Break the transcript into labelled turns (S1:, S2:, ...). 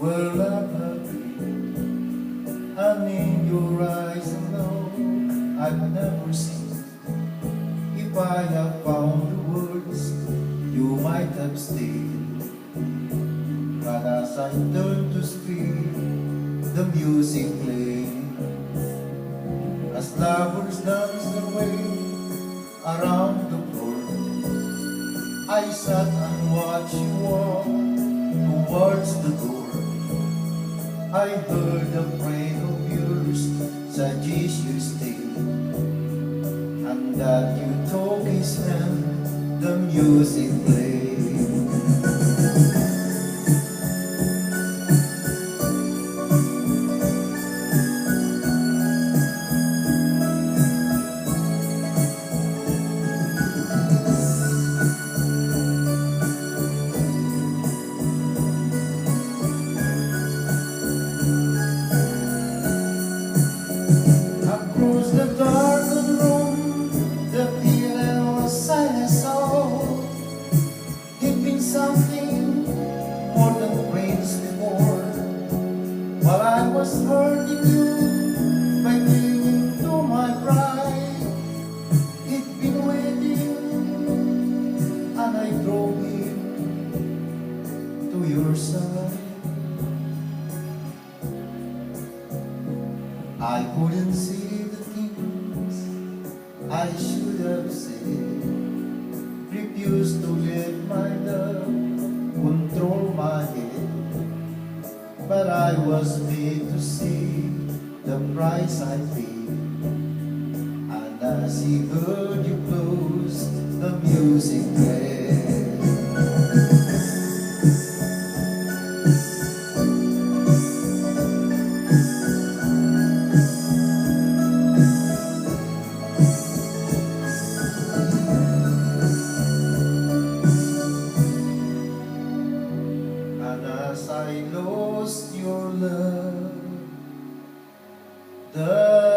S1: Well, I'm happy, and in your eyes I know I've never seen. If I have found the words, you might have stayed. But as I turn to speak, the music played. As lovers dance their way around the floor, I sat and watched you walk towards the door. I heard a friend of yours suggest you stay, and that you took his hand, the music played. Across the darkened room, the feeling was silent soul. It'd been something more than friends before. While I was hurting you by clinging to my pride, it'd been waiting, and I drove him to your side. I couldn't see the things I should have said, refused to let my love control my head. But I was made to see the price I paid, and as he heard you close, the music played. And as I lost your love, the